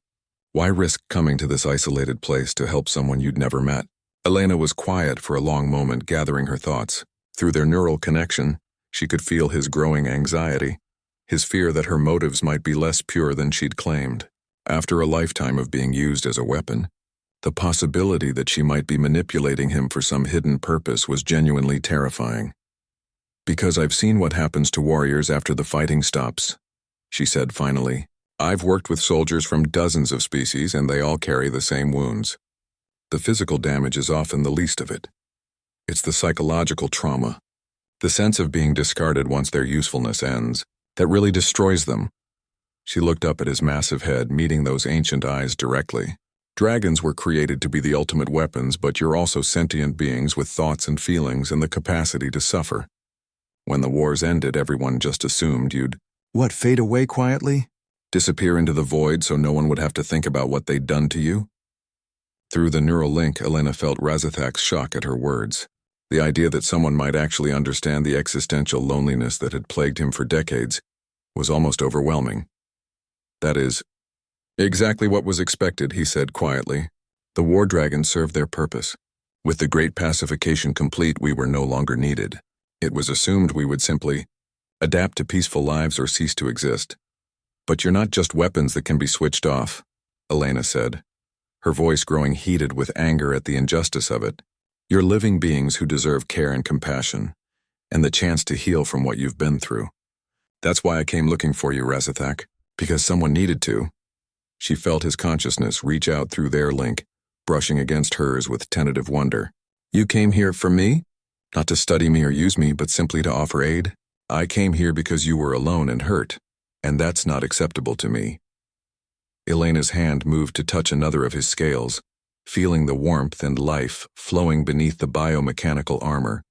Why risk coming to this isolated place to help someone you'd never met?" Elena was quiet for a long moment, gathering her thoughts. Through their neural connection, she could feel his growing anxiety, his fear that her motives might be less pure than she'd claimed. After a lifetime of being used as a weapon, the possibility that she might be manipulating him for some hidden purpose was genuinely terrifying. "Because I've seen what happens to warriors after the fighting stops," she said finally. "I've worked with soldiers from dozens of species and they all carry the same wounds. The physical damage is often the least of it. It's the psychological trauma, the sense of being discarded once their usefulness ends, that really destroys them." She looked up at his massive head, meeting those ancient eyes directly. "Dragons were created to be the ultimate weapons, but you're also sentient beings with thoughts and feelings and the capacity to suffer. When the wars ended, everyone just assumed you'd, fade away quietly? Disappear into the void so no one would have to think about what they'd done to you?" Through the neural link, Elena felt Rezethek's shock at her words. The idea that someone might actually understand the existential loneliness that had plagued him for decades was almost overwhelming. "That is exactly what was expected," he said quietly. The war dragons served their purpose. With the great pacification complete, we were no longer needed. It was assumed we would simply adapt to peaceful lives or cease to exist. But you're not just weapons that can be switched off, Elena said, her voice growing heated with anger at the injustice of it. You're living beings who deserve care and compassion, and the chance to heal from what you've been through. That's why I came looking for you, Razithak, because someone needed to. She felt his consciousness reach out through their link, brushing against hers with tentative wonder. You came here for me? Not to study me or use me, but simply to offer aid? I came here because you were alone and hurt, and that's not acceptable to me. Elena's hand moved to touch another of his scales, feeling the warmth and life flowing beneath the biomechanical armor.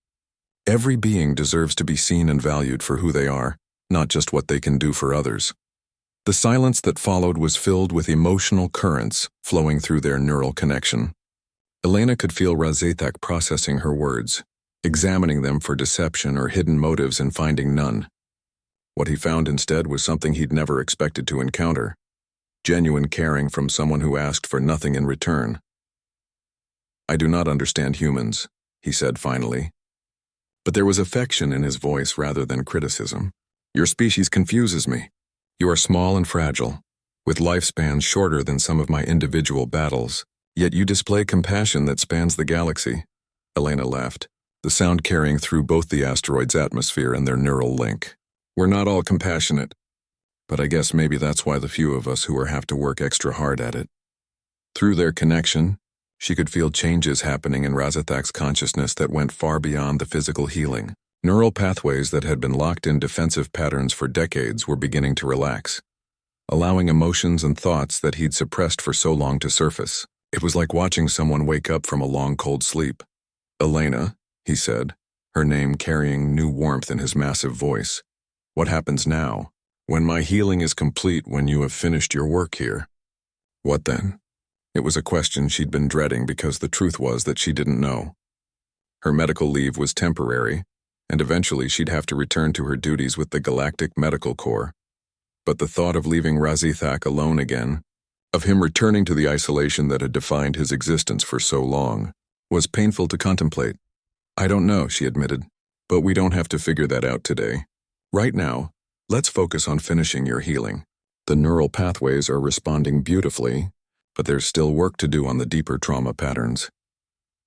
Every being deserves to be seen and valued for who they are, not just what they can do for others. The silence that followed was filled with emotional currents flowing through their neural connection. Elena could feel Razithak processing her words, examining them for deception or hidden motives and finding none. What he found instead was something he'd never expected to encounter: genuine caring from someone who asked for nothing in return. I do not understand humans, he said finally. But there was affection in his voice rather than criticism. Your species confuses me. You are small and fragile, with lifespans shorter than some of my individual battles, yet you display compassion that spans the galaxy. Elena laughed, the sound carrying through both the asteroid's atmosphere and their neural link. We're not all compassionate, but I guess maybe that's why the few of us who have to work extra hard at it. Through their connection, she could feel changes happening in Razithak's consciousness that went far beyond the physical healing. Neural pathways that had been locked in defensive patterns for decades were beginning to relax, allowing emotions and thoughts that he'd suppressed for so long to surface. It was like watching someone wake up from a long, cold sleep. Elena, he said, her name carrying new warmth in his massive voice. What happens now? When my healing is complete, when you have finished your work here. What then? It was a question she'd been dreading because the truth was that she didn't know. Her medical leave was temporary, and eventually she'd have to return to her duties with the Galactic Medical Corps. But the thought of leaving Razithak alone again, of him returning to the isolation that had defined his existence for so long, was painful to contemplate. I don't know, she admitted, but we don't have to figure that out today. Right now, let's focus on finishing your healing. The neural pathways are responding beautifully, but there's still work to do on the deeper trauma patterns.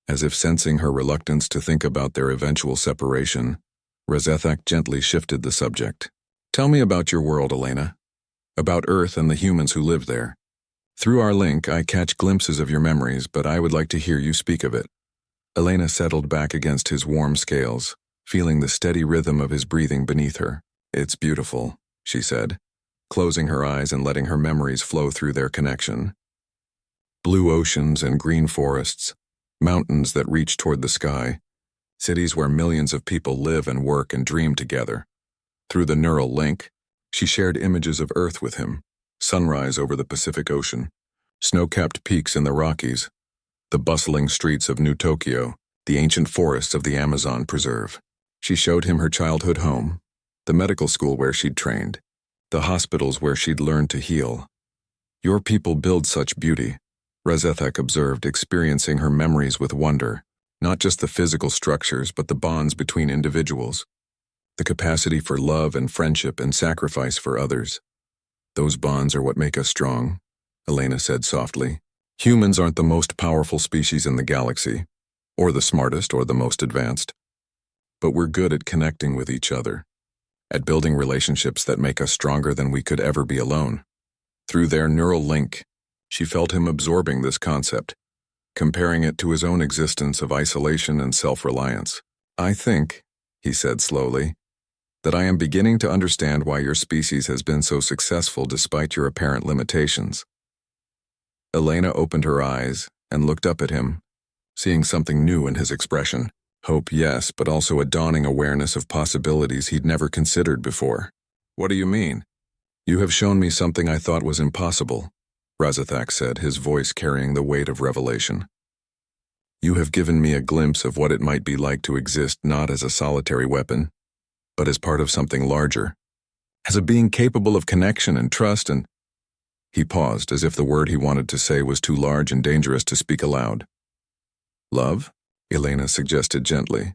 As if sensing her reluctance to think about their eventual separation, Razithak gently shifted the subject. Tell me about your world, Elena. About Earth and the humans who live there. Through our link, I catch glimpses of your memories, but I would like to hear you speak of it. Elena settled back against his warm scales, feeling the steady rhythm of his breathing beneath her. It's beautiful, she said, closing her eyes and letting her memories flow through their connection. Blue oceans and green forests, mountains that reach toward the sky, cities where millions of people live and work and dream together. Through the neural link, she shared images of Earth with him: sunrise over the Pacific Ocean, snow-capped peaks in the Rockies, the bustling streets of New Tokyo, the ancient forests of the Amazon Preserve. She showed him her childhood home, the medical school where she'd trained, the hospitals where she'd learned to heal. Your people build such beauty, Razithak observed, experiencing her memories with wonder, not just the physical structures but the bonds between individuals, the capacity for love and friendship and sacrifice for others. Those bonds are what make us strong, Elena said softly. Humans aren't the most powerful species in the galaxy, or the smartest or the most advanced, but we're good at connecting with each other, at building relationships that make us stronger than we could ever be alone. Through their neural link, she felt him absorbing this concept, comparing it to his own existence of isolation and self-reliance. I think, he said slowly, that I am beginning to understand why your species has been so successful despite your apparent limitations. Elena opened her eyes and looked up at him, seeing something new in his expression. Hope, yes, but also a dawning awareness of possibilities he'd never considered before. What do you mean? You have shown me something I thought was impossible, Razithak said, his voice carrying the weight of revelation. You have given me a glimpse of what it might be like to exist not as a solitary weapon, but as part of something larger, as a being capable of connection and trust and... He paused, as if the word he wanted to say was too large and dangerous to speak aloud. Love? Elena suggested gently.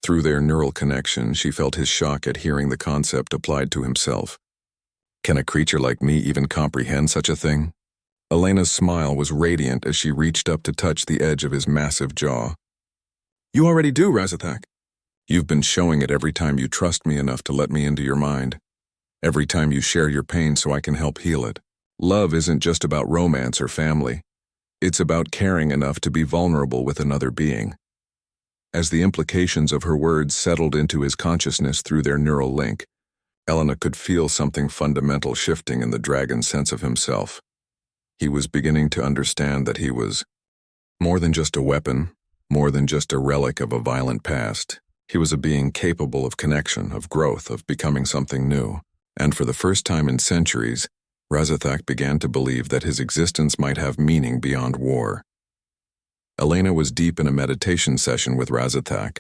Through their neural connection, she felt his shock at hearing the concept applied to himself. Can a creature like me even comprehend such a thing? Elena's smile was radiant as she reached up to touch the edge of his massive jaw. You already do, Razithak. You've been showing it every time you trust me enough to let me into your mind. Every time you share your pain so I can help heal it. Love isn't just about romance or family. It's about caring enough to be vulnerable with another being. As the implications of her words settled into his consciousness through their neural link, Elena could feel something fundamental shifting in the dragon's sense of himself. He was beginning to understand that he was more than just a weapon, more than just a relic of a violent past. He was a being capable of connection, of growth, of becoming something new. And for the first time in centuries, Razithak began to believe that his existence might have meaning beyond war. Elena was deep in a meditation session with Razithak.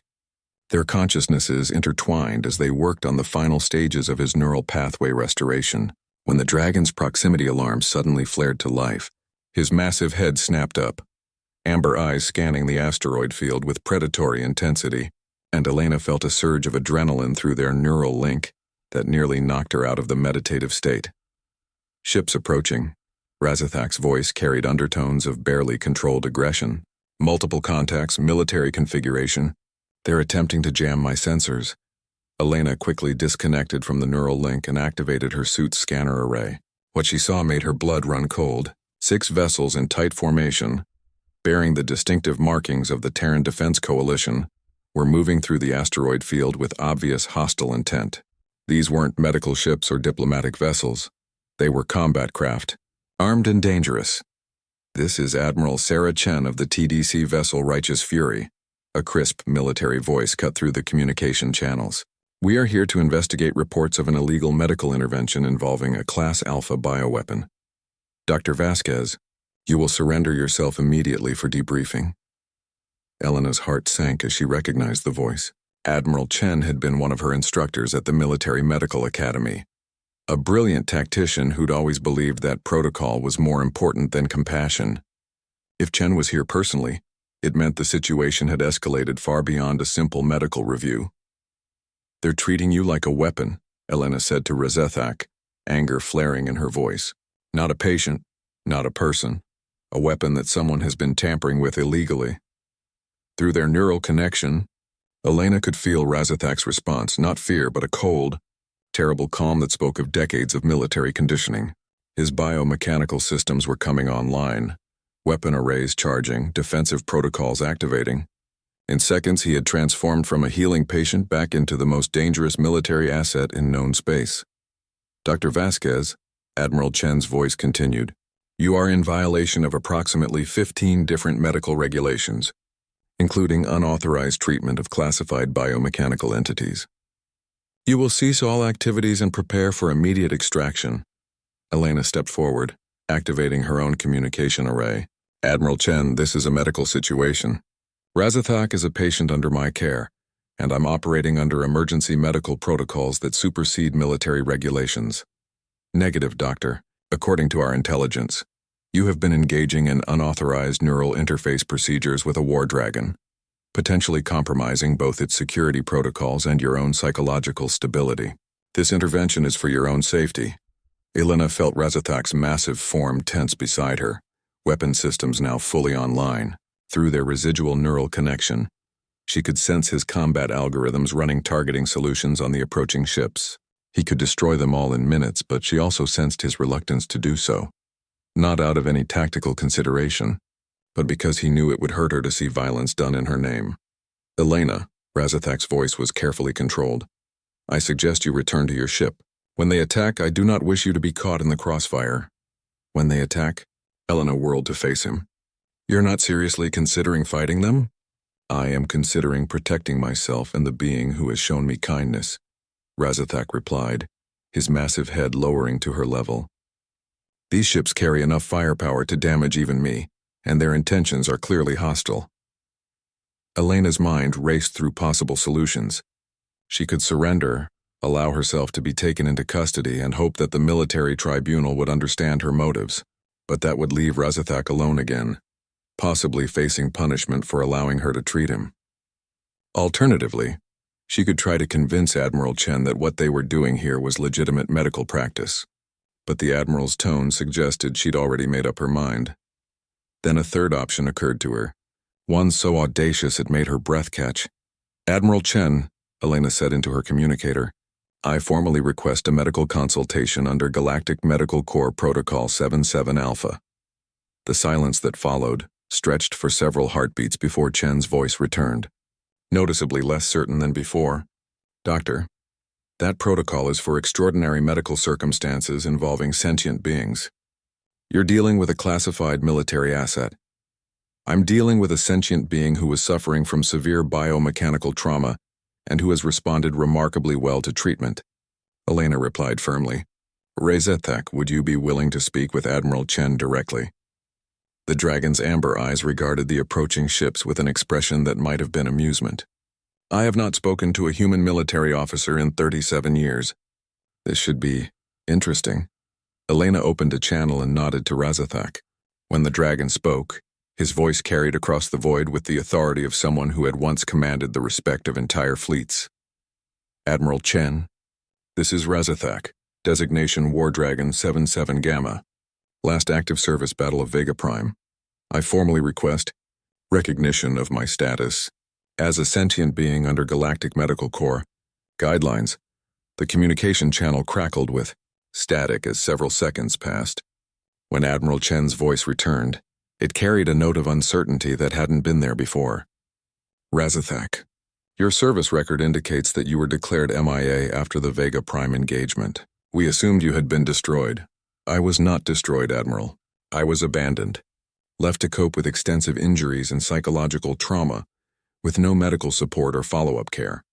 Their consciousnesses intertwined as they worked on the final stages of his neural pathway restoration. When the dragon's proximity alarm suddenly flared to life, his massive head snapped up, amber eyes scanning the asteroid field with predatory intensity, and Elena felt a surge of adrenaline through their neural link that nearly knocked her out of the meditative state. Ships approaching. Razithak's voice carried undertones of barely controlled aggression. Multiple contacts, military configuration. They're attempting to jam my sensors. Elena quickly disconnected from the neural link and activated her suit's scanner array. What she saw made her blood run cold. 6 vessels in tight formation, bearing the distinctive markings of the Terran Defense Coalition, were moving through the asteroid field with obvious hostile intent. These weren't medical ships or diplomatic vessels. They were combat craft, armed and dangerous. This is Admiral Sarah Chen of the TDC vessel Righteous Fury. A crisp military voice cut through the communication channels. We are here to investigate reports of an illegal medical intervention involving a Class Alpha bioweapon. Dr. Vasquez, you will surrender yourself immediately for debriefing. Elena's heart sank as she recognized the voice. Admiral Chen had been one of her instructors at the Military Medical Academy. A brilliant tactician who'd always believed that protocol was more important than compassion. If Chen was here personally, it meant the situation had escalated far beyond a simple medical review. They're treating you like a weapon, Elena said to Razithak, anger flaring in her voice. Not a patient, not a person. A weapon that someone has been tampering with illegally. Through their neural connection, Elena could feel Razithak's response, not fear, but a cold, terrible calm that spoke of decades of military conditioning. His biomechanical systems were coming online, weapon arrays charging, defensive protocols activating. In seconds, he had transformed from a healing patient back into the most dangerous military asset in known space. Dr. Vasquez, Admiral Chen's voice continued, you are in violation of approximately 15 different medical regulations, including unauthorized treatment of classified biomechanical entities. You will cease all activities and prepare for immediate extraction. Elena stepped forward, activating her own communication array. Admiral Chen, this is a medical situation. Razithak is a patient under my care, and I'm operating under emergency medical protocols that supersede military regulations. Negative, Doctor. According to our intelligence, you have been engaging in unauthorized neural interface procedures with a war dragon, potentially compromising both its security protocols and your own psychological stability. This intervention is for your own safety. Elena felt Razithak's massive form tense beside her, weapon systems now fully online. Through their residual neural connection, she could sense his combat algorithms running targeting solutions on the approaching ships. He could destroy them all in minutes, but she also sensed his reluctance to do so. Not out of any tactical consideration, but because he knew it would hurt her to see violence done in her name. Elena, Razithak's voice was carefully controlled. I suggest you return to your ship. When they attack, I do not wish you to be caught in the crossfire. When they attack, Elena whirled to face him. You're not seriously considering fighting them? I am considering protecting myself and the being who has shown me kindness, Razithak replied, his massive head lowering to her level. These ships carry enough firepower to damage even me, and their intentions are clearly hostile. Elena's mind raced through possible solutions. She could surrender, allow herself to be taken into custody and hope that the military tribunal would understand her motives, but that would leave Razithak alone again, possibly facing punishment for allowing her to treat him. Alternatively, she could try to convince Admiral Chen that what they were doing here was legitimate medical practice, but the Admiral's tone suggested she'd already made up her mind. Then a third option occurred to her, one so audacious it made her breath catch. "Admiral Chen," Elena said into her communicator, "I formally request a medical consultation under Galactic Medical Corps Protocol 77 Alpha." The silence that followed stretched for several heartbeats before Chen's voice returned, noticeably less certain than before. "Doctor, that protocol is for extraordinary medical circumstances involving sentient beings. You're dealing with a classified military asset. I'm dealing with a sentient being who was suffering from severe biomechanical trauma and who has responded remarkably well to treatment," Elena replied firmly. "Razithak, would you be willing to speak with Admiral Chen directly?" The dragon's amber eyes regarded the approaching ships with an expression that might have been amusement. "I have not spoken to a human military officer in 37 years. This should be interesting." Elena opened a channel and nodded to Razithak. When the dragon spoke, his voice carried across the void with the authority of someone who had once commanded the respect of entire fleets. "Admiral Chen, this is Razithak, designation War Dragon 77 Gamma. Last active service battle of Vega Prime. I formally request recognition of my status as a sentient being under Galactic Medical Corps guidelines." The communication channel crackled with static as several seconds passed. When Admiral Chen's voice returned, it carried a note of uncertainty that hadn't been there before. "Razithak, your service record indicates that you were declared MIA after the Vega Prime engagement. We assumed you had been destroyed. I was not destroyed, Admiral. I was abandoned, left to cope with extensive injuries and psychological trauma, with no medical support or follow-up care.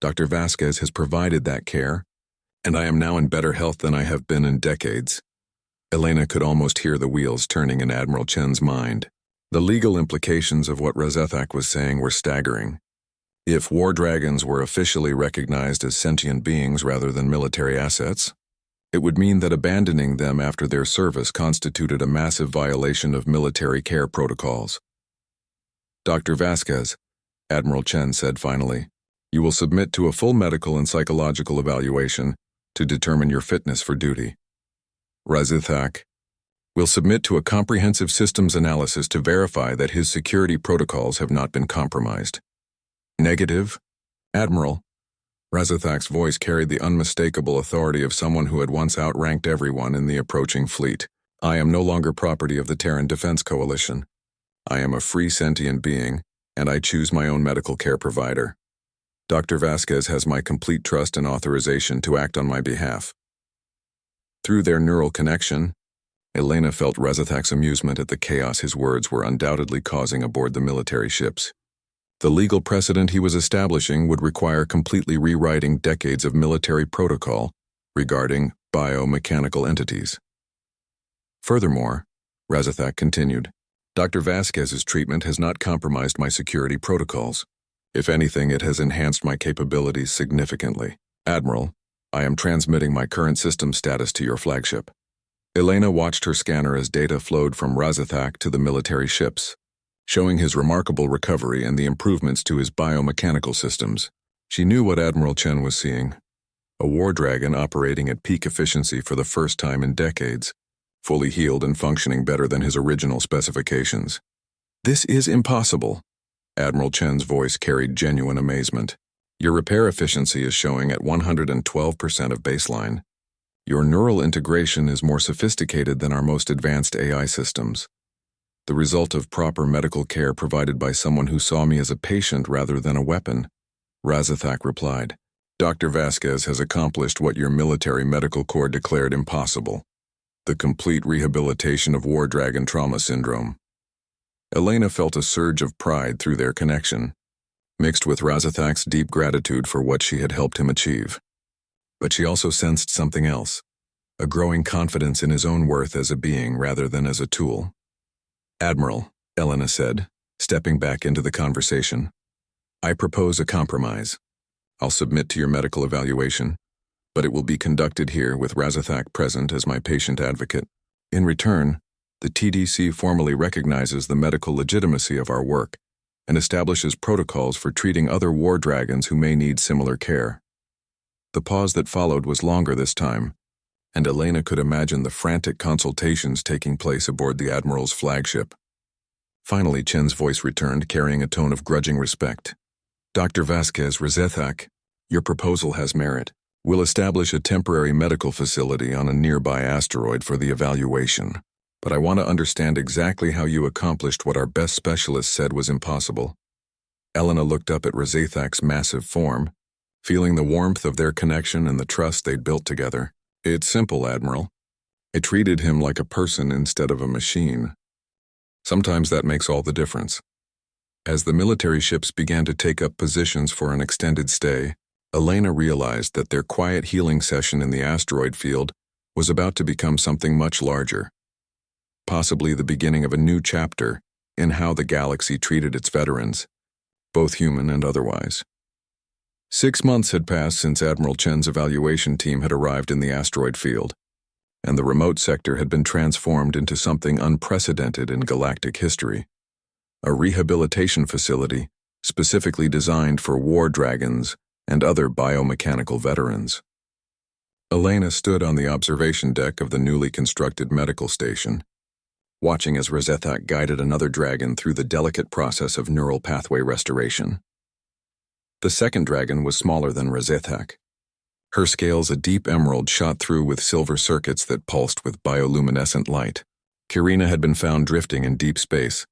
Dr. Vasquez has provided that care, and I am now in better health than I have been in decades." Elena could almost hear the wheels turning in Admiral Chen's mind. The legal implications of what Razithak was saying were staggering. If war dragons were officially recognized as sentient beings rather than military assets, it would mean that abandoning them after their service constituted a massive violation of military care protocols. "Dr. Vasquez," Admiral Chen said finally, "you will submit to a full medical and psychological evaluation to determine your fitness for duty. Razithak will submit to a comprehensive systems analysis to verify that his security protocols have not been compromised." "Negative, Admiral." Razithak's voice carried the unmistakable authority of someone who had once outranked everyone in the approaching fleet. "I am no longer property of the Terran Defense Coalition. I am a free sentient being, and I choose my own medical care provider. Dr. Vasquez has my complete trust and authorization to act on my behalf." Through their neural connection, Elena felt Razithak's amusement at the chaos his words were undoubtedly causing aboard the military ships. The legal precedent he was establishing would require completely rewriting decades of military protocol regarding biomechanical entities. Furthermore, Razithak continued, "Dr. Vasquez's treatment has not compromised my security protocols. If anything, it has enhanced my capabilities significantly. Admiral, I am transmitting my current system status to your flagship." Elena watched her scanner as data flowed from Razithak to the military ships, showing his remarkable recovery and the improvements to his biomechanical systems. She knew what Admiral Chen was seeing: a war dragon operating at peak efficiency for the first time in decades, fully healed and functioning better than his original specifications. "This is impossible." Admiral Chen's voice carried genuine amazement. "Your repair efficiency is showing at 112% of baseline. Your neural integration is more sophisticated than our most advanced AI systems. The result of proper medical care provided by someone who saw me as a patient rather than a weapon," Razithak replied. "Dr. Vasquez has accomplished what your military medical corps declared impossible: the complete rehabilitation of War Dragon trauma syndrome." Elena felt a surge of pride through their connection, mixed with Razithak's deep gratitude for what she had helped him achieve. But she also sensed something else, a growing confidence in his own worth as a being rather than as a tool. "Admiral," Elena said, stepping back into the conversation, "I propose a compromise. I'll submit to your medical evaluation, but it will be conducted here with Razathak present as my patient advocate. In return, the TDC formally recognizes the medical legitimacy of our work and establishes protocols for treating other war dragons who may need similar care. The pause that followed was longer this time, and Elena could imagine the frantic consultations taking place aboard the Admiral's flagship. Finally, Chen's voice returned, carrying a tone of grudging respect. Dr. Vasquez Razathak, your proposal has merit. We'll establish a temporary medical facility on a nearby asteroid for the evaluation, but I want to understand exactly how you accomplished what our best specialist said was impossible. Elena looked up at Razathak's massive form, feeling the warmth of their connection and the trust they'd built together. It's simple, Admiral. I treated him like a person instead of a machine. Sometimes that makes all the difference. As the military ships began to take up positions for an extended stay, Elena realized that their quiet healing session in the asteroid field was about to become something much larger. Possibly the beginning of a new chapter in how the galaxy treated its veterans, both human and otherwise. 6 months had passed since Admiral Chen's evaluation team had arrived in the asteroid field, and the remote sector had been transformed into something unprecedented in galactic history. A rehabilitation facility specifically designed for war dragons and other biomechanical veterans. Elena stood on the observation deck of the newly constructed medical station, watching as Razathak guided another dragon through the delicate process of neural pathway restoration. The second dragon was smaller than Razathak. Her scales a deep emerald shot through with silver circuits that pulsed with bioluminescent light. Kirina had been found drifting in deep space,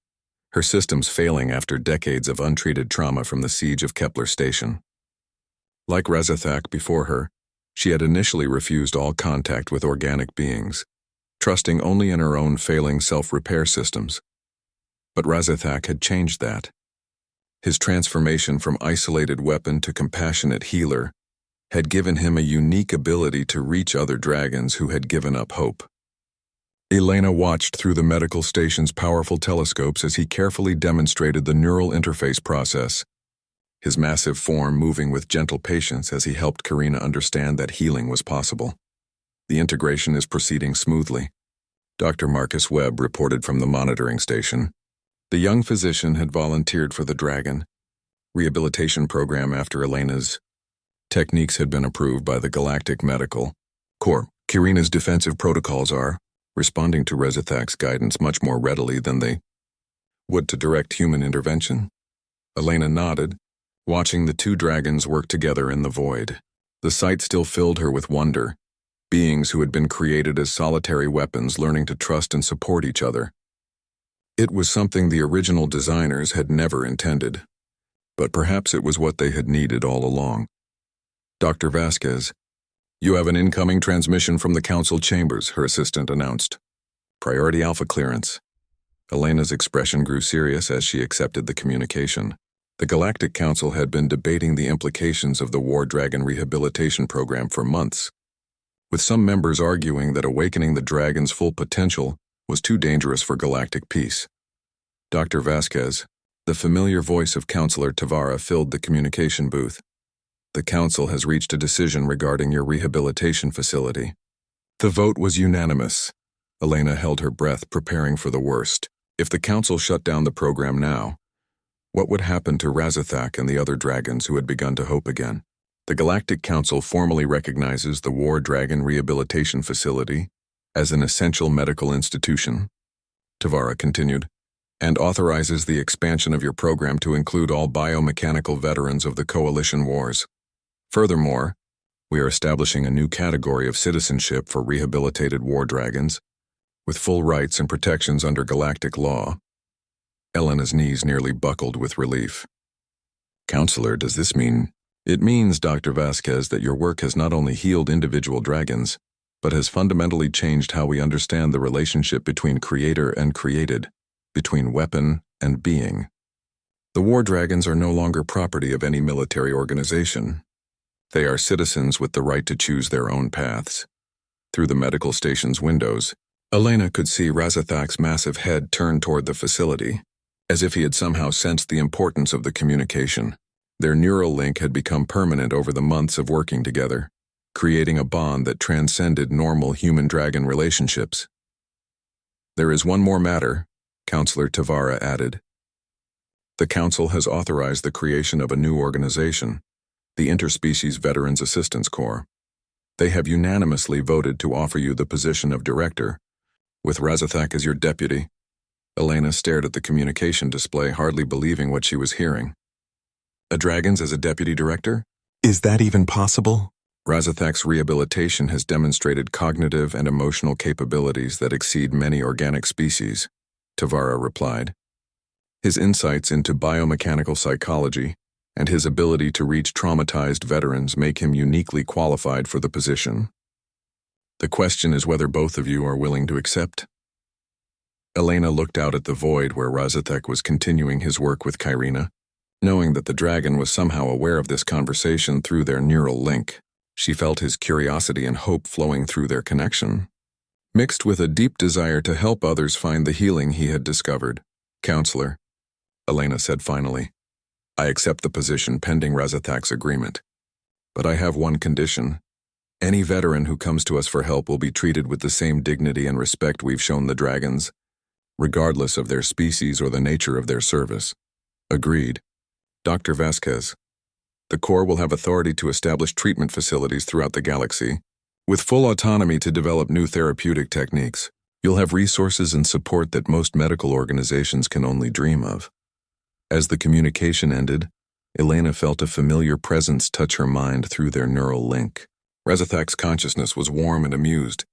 her systems failing after decades of untreated trauma from the siege of Kepler Station. Like Razathak before her, she had initially refused all contact with organic beings, trusting only in her own failing self-repair systems. But Razathak had changed that. His transformation from isolated weapon to compassionate healer had given him a unique ability to reach other dragons who had given up hope. Elena watched through the medical station's powerful telescopes as he carefully demonstrated the neural interface process, his massive form moving with gentle patience as he helped Kirina understand that healing was possible. The integration is proceeding smoothly, Dr. Marcus Webb reported from the monitoring station. The young physician had volunteered for the Dragon rehabilitation program after Elena's techniques had been approved by the Galactic Medical Corps. Kirina's defensive protocols are responding to Razathak's guidance much more readily than they would to direct human intervention. Elena nodded, watching the two dragons work together in the void. The sight still filled her with wonder, beings who had been created as solitary weapons learning to trust and support each other. It was something the original designers had never intended, but perhaps it was what they had needed all along. Dr. Vasquez, you have an incoming transmission from the council chambers, her assistant announced. Priority Alpha clearance. Elena's expression grew serious as she accepted the communication. The Galactic Council had been debating the implications of the War Dragon rehabilitation program for months, with some members arguing that awakening the dragon's full potential was too dangerous for galactic peace. Dr. Vasquez, the familiar voice of Counselor Tavara, filled the communication booth. The council has reached a decision regarding your rehabilitation facility. The vote was unanimous. Elena held her breath, preparing for the worst. If the council shut down the program now, what would happen to Razathak and the other dragons who had begun to hope again? The Galactic Council formally recognizes the War Dragon Rehabilitation Facility as an essential medical institution, Tavara continued, and authorizes the expansion of your program to include all biomechanical veterans of the Coalition Wars. Furthermore, we are establishing a new category of citizenship for rehabilitated war dragons, with full rights and protections under galactic law. Elena's knees nearly buckled with relief. Counselor, does this mean? It means, Dr. Vasquez, that your work has not only healed individual dragons, but has fundamentally changed how we understand the relationship between creator and created, between weapon and being. The war dragons are no longer property of any military organization. They are citizens with the right to choose their own paths. Through the medical station's windows, Elena could see Razathak's massive head turn toward the facility, as if he had somehow sensed the importance of the communication. Their neural link had become permanent over the months of working together, creating a bond that transcended normal human-dragon relationships. "There is one more matter," Counselor Tavara added. "The Council has authorized the creation of a new organization, the Interspecies Veterans Assistance Corps. They have unanimously voted to offer you the position of director, with Razithak as your deputy." Elena stared at the communication display, hardly believing what she was hearing. "A dragon's as a deputy director? Is that even possible?" "Razithak's rehabilitation has demonstrated cognitive and emotional capabilities that exceed many organic species," Tavara replied. "His insights into biomechanical psychology and his ability to reach traumatized veterans make him uniquely qualified for the position. The question is whether both of you are willing to accept." Elena looked out at the void where Razithak was continuing his work with Kyrina, knowing that the dragon was somehow aware of this conversation through their neural link. She felt his curiosity and hope flowing through their connection, mixed with a deep desire to help others find the healing he had discovered. "Counselor," Elena said finally, "I accept the position pending Razithak's agreement. But I have one condition. Any veteran who comes to us for help will be treated with the same dignity and respect we've shown the dragons, regardless of their species or the nature of their service." "Agreed. Dr. Vasquez, the Corps will have authority to establish treatment facilities throughout the galaxy, with full autonomy to develop new therapeutic techniques. You'll have resources and support that most medical organizations can only dream of." As the communication ended, Elena felt a familiar presence touch her mind through their neural link. Razithak's consciousness was warm and amused,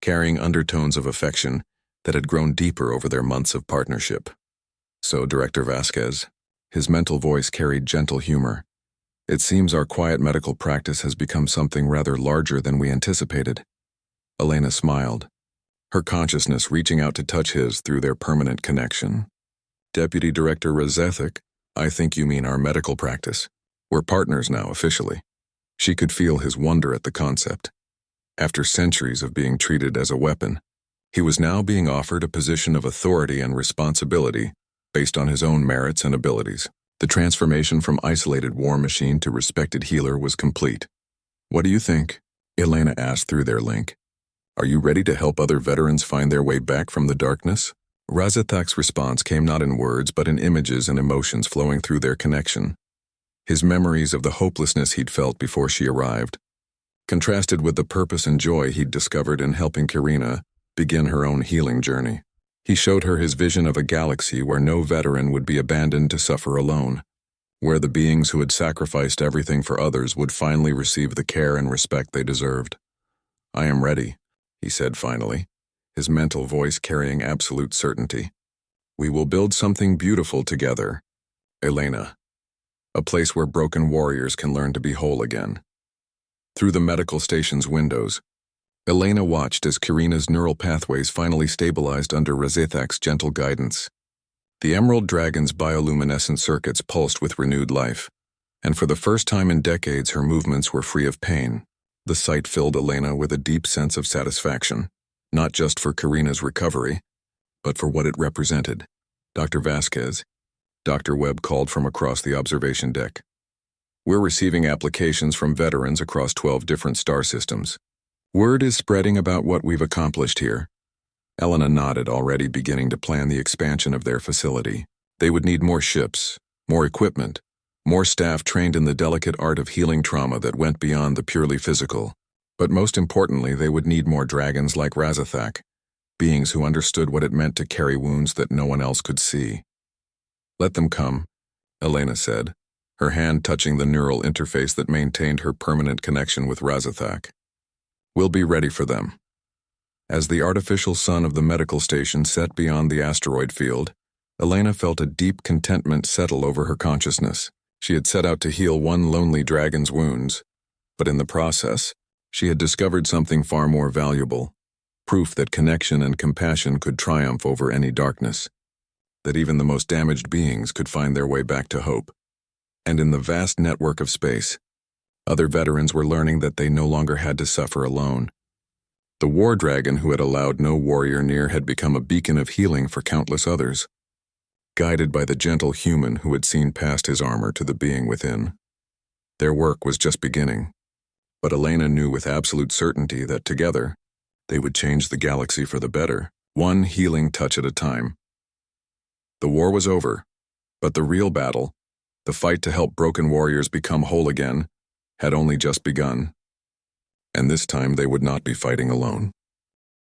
carrying undertones of affection that had grown deeper over their months of partnership. "So, Director Vasquez," his mental voice carried gentle humor, "it seems our quiet medical practice has become something rather larger than we anticipated." Elena smiled, her consciousness reaching out to touch his through their permanent connection. "Deputy Director Razithak, I think you mean our medical practice. We're partners now, officially." She could feel his wonder at the concept. After centuries of being treated as a weapon, he was now being offered a position of authority and responsibility based on his own merits and abilities. The transformation from isolated war machine to respected healer was complete. "What do you think?" Elena asked through their link. "Are you ready to help other veterans find their way back from the darkness?" Razithak's response came not in words but in images and emotions flowing through their connection. His memories of the hopelessness he'd felt before she arrived, contrasted with the purpose and joy he'd discovered in helping Kyrina begin her own healing journey. He showed her his vision of a galaxy where no veteran would be abandoned to suffer alone, where the beings who had sacrificed everything for others would finally receive the care and respect they deserved. "I am ready," he said finally, his mental voice carrying absolute certainty. "We will build something beautiful together, Elena. A place where broken warriors can learn to be whole again." Through the medical station's windows, Elena watched as Kyrina's neural pathways finally stabilized under Razithak's gentle guidance. The Emerald Dragon's bioluminescent circuits pulsed with renewed life, and for the first time in decades her movements were free of pain. The sight filled Elena with a deep sense of satisfaction, not just for Kyrina's recovery, but for what it represented. "Dr. Vasquez," Dr. Webb called from across the observation deck. "We're receiving applications from veterans across 12 different star systems. Word is spreading about what we've accomplished here." Elena nodded, already beginning to plan the expansion of their facility. They would need more ships, more equipment, more staff trained in the delicate art of healing trauma that went beyond the purely physical. But most importantly, they would need more dragons like Razithak, beings who understood what it meant to carry wounds that no one else could see. "Let them come," Elena said, her hand touching the neural interface that maintained her permanent connection with Razithak. "We'll be ready for them." As the artificial sun of the medical station set beyond the asteroid field, Elena felt a deep contentment settle over her consciousness. She had set out to heal one lonely dragon's wounds, but in the process, she had discovered something far more valuable, proof that connection and compassion could triumph over any darkness, that even the most damaged beings could find their way back to hope. And in the vast network of space, other veterans were learning that they no longer had to suffer alone. The war dragon who had allowed no warrior near had become a beacon of healing for countless others. guided by the gentle human who had seen past his armor to the being within. Their work was just beginning, but Elena knew with absolute certainty that together, they would change the galaxy for the better, one healing touch at a time. The war was over, but the real battle, the fight to help broken warriors become whole again, had only just begun. And this time they would not be fighting alone.